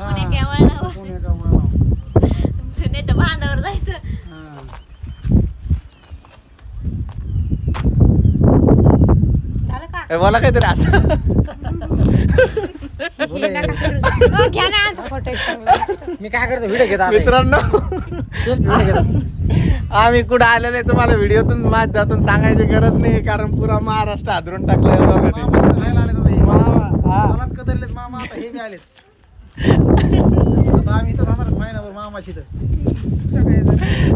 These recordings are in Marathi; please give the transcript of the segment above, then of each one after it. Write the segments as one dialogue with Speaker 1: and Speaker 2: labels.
Speaker 1: पुणे काय वळणावर
Speaker 2: पुणे का वळणावर.
Speaker 1: नाही तर बांधावर जायचं.
Speaker 2: हा.
Speaker 1: झालं का?
Speaker 3: ए, मला काहीतरी असं
Speaker 1: घ्या ना आमचा फोटो एक चांगला.
Speaker 4: मी काय करतो व्हिडिओ घेत आता
Speaker 3: मित्रांनो
Speaker 4: व्हिडिओ घेत
Speaker 3: आम्ही कुठं आलेलो आहे तुम्हाला व्हिडिओतून माध्यमातून सांगायची गरज नाही कारण पुरा महाराष्ट्र हादरून टाकलं या दोघांनी.
Speaker 2: मामाशी राहायला आले तर हे.
Speaker 3: मामा, हा.
Speaker 2: मलाच कदरलेच मामा आता हे बी आलेत. आता आम्ही इथं राहणार महिनाभर मामाची तर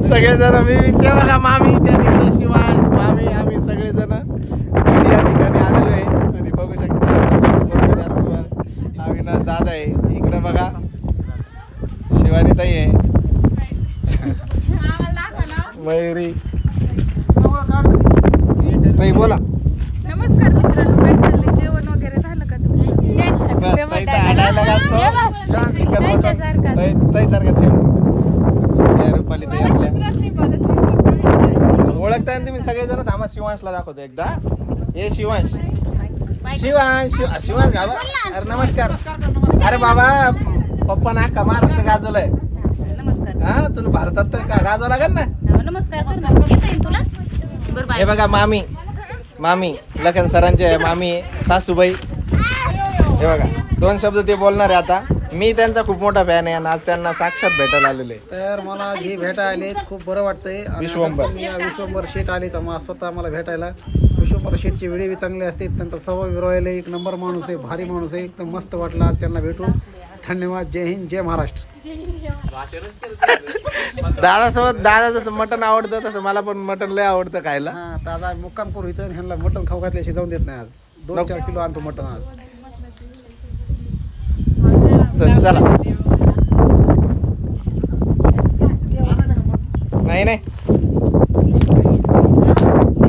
Speaker 3: सगळेजण मी ते बघा मामी त्या तिकडे शिवांश मामी आम्ही सगळेजण या ठिकाणी आलेलो आहे आणि बघू शकता अविनाश दादा आहे इकडे बघा शिवानी ताई आहे मयुरी ताई बोला.
Speaker 5: नमस्कार मित्रांनो, काय चाललंय? जेवण वगैरे झालं का तुमचं?
Speaker 3: बस ताईचा डायलॉग असतो चिकन ताई सारखा सेम रुपाली ताई आपल्या ओळखताय ना तुम्ही सगळेजण. थांबा शिवांशला दाखवतो एकदा. हे शिवांश शिवांश गावा. अरे नमस्कार. अरे बाबा पप्पा ना का महाराष्ट्र गाजवलंय.
Speaker 1: नमस्कार.
Speaker 3: हा तुला भारतात तर का गाजवा लागेल ना.
Speaker 1: नमस्कार कर ना. येता येईल तुला? बरं बाय.
Speaker 3: हे बघा मामी लखन सरांचे मामी सासूबाई. हे बघा 2 शब्द ते बोलणार आहे आता. मी त्यांचा खूप मोठा फॅन आहे आणि आज त्यांना साक्षात भेटायला आलेले.
Speaker 2: तर मला जे भेटायला आले खूप बरं वाटतंय. आणि
Speaker 3: विश्वंभर.
Speaker 2: असं तुम्ही या विश्वंभर शेट आले तर मला स्वतः मला भेटायला. विश्वंभर शेटचे व्हिडिओ बी चांगले असते. त्यांचा स्वभाव विरवायला एक नंबर माणूस आहे, भारी माणूस आहे. एकदम मस्त वाटलं आज त्यांना भेटून. धन्यवाद. जय हिंद, जय महाराष्ट्र.
Speaker 3: दादासोबत दादा जसं मटण आवडतं तसं मला पण मटण लय आवडतं खायला.
Speaker 2: हा ताजा मुक्काम करू इथं. ह्यांना मटण खाऊ घातल्याशिवाय जाऊन देत नाही. आज 2-4 किलो आणतो मटण आज.
Speaker 3: तर चला. नाही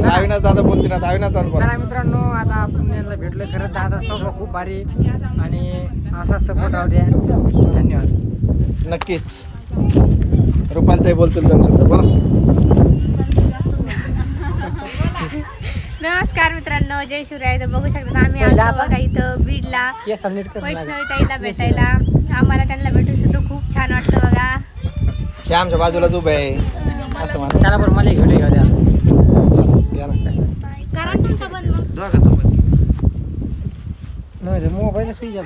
Speaker 3: अविनाश दादा बोलतील आता. अविनाश दादा बोला.
Speaker 4: चला मित्रांनो, आता पुण्याला भेटलोय. खरंच दादा स्वभाव खूप भारी आणि असा सपोर्ट राहू द्या. धन्यवाद.
Speaker 3: नक्कीच रुपाली ताई बोलतील त्यांचं. बोला.
Speaker 6: नमस्कार मित्रांनो, जय शिवराय. तर बघू शकता आम्ही आलो बघा इथं बीडला
Speaker 4: केस नीट कर.
Speaker 6: वैष्णवी ताईला भेटायला. आम्हाला त्यांना भेटून सुद्धा खूप छान वाटलं बघा.
Speaker 3: हे आमच्या बाजूलाच उभे आहे असं म्हणा.
Speaker 4: चला बरं, मला एक व्हिडिओ घेऊ द्या.
Speaker 3: चला या ना.
Speaker 6: कारण तुमचा बंद मग
Speaker 3: दोघांसोबत.
Speaker 4: नाही मोबाईल स्विच ऑफ